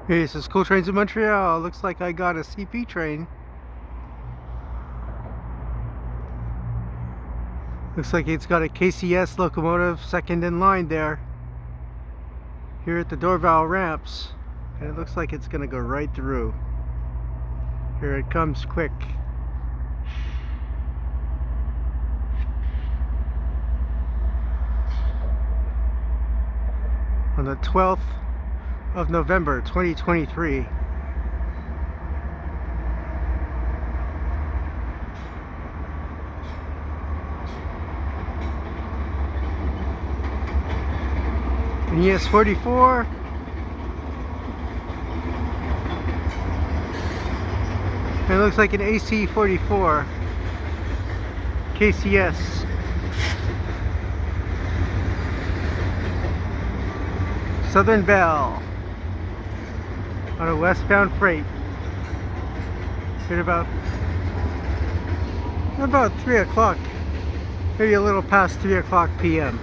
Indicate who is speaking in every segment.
Speaker 1: Hey, this is Cool Trains in Montreal. Looks like I got a CP train. Looks like it's got a KCS locomotive second in line there. Here at the Dorval ramps. And it looks like it's gonna go right through. Here it comes quick. On the 12th of November 2023. An ES44. And it looks like an AC44. KCS. Southern Belle on a westbound freight. At about 3 o'clock, maybe a little past 3 o'clock p.m.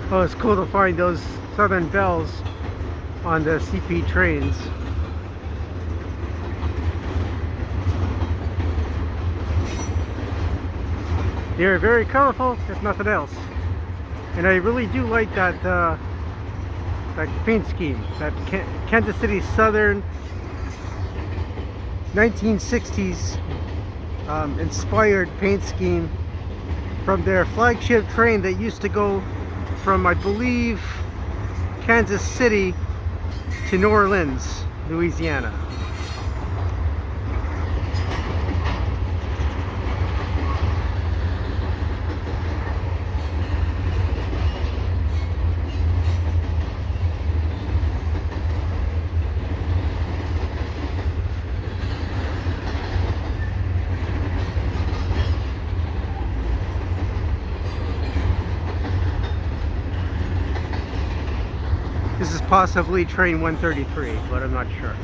Speaker 1: Oh, it's cool to find those Southern Belles on the CP trains. They're very colorful, if nothing else. And I really do like that that paint scheme, that Kansas City Southern 1960s inspired paint scheme from their flagship train that used to go from, I believe, Kansas City to New Orleans, Louisiana. This is possibly train 133, but I'm not sure.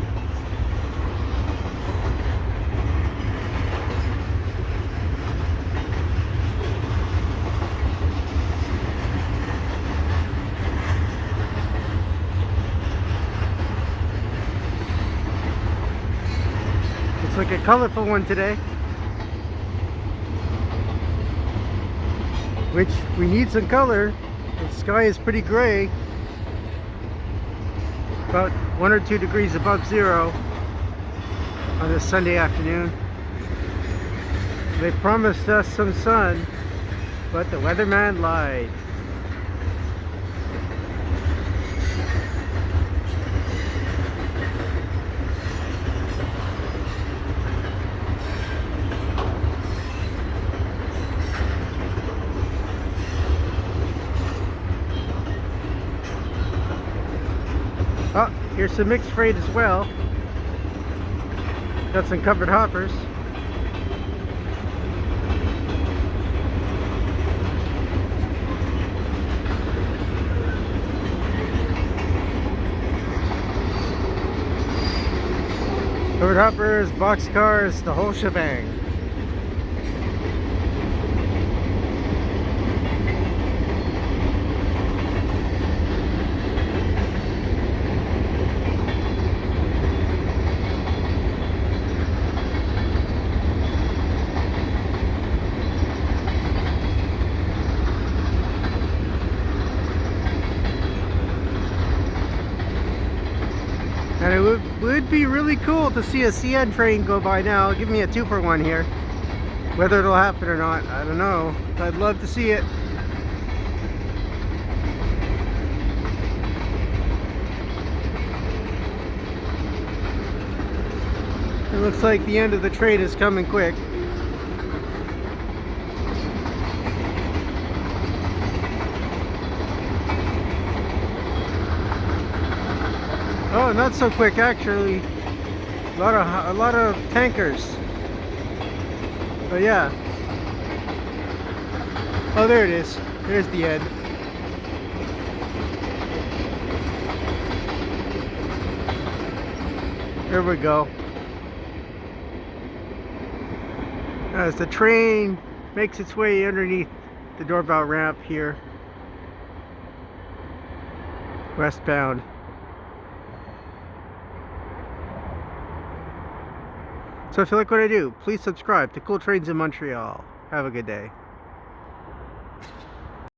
Speaker 1: Looks like a colorful one today, which we need some color. The sky is pretty gray, about 1 or 2 degrees above zero on this Sunday afternoon. They promised us some sun, but the weatherman lied. Oh, here's some mixed freight as well. Got some covered hoppers. Covered hoppers, boxcars, the whole shebang. And it would be really cool to see a CN train go by now. Give me a 2-for-1 here. Whether it'll happen or not, I don't know. I'd love to see it. It looks like the end of the train is coming quick. Oh, not so quick actually. A lot of tankers. But yeah. Oh, there it is. There's the end. There we go. as the train makes its way underneath the Dorval ramp here, westbound. So if you like what I do, please subscribe to Cool Trains in Montreal. Have a good day.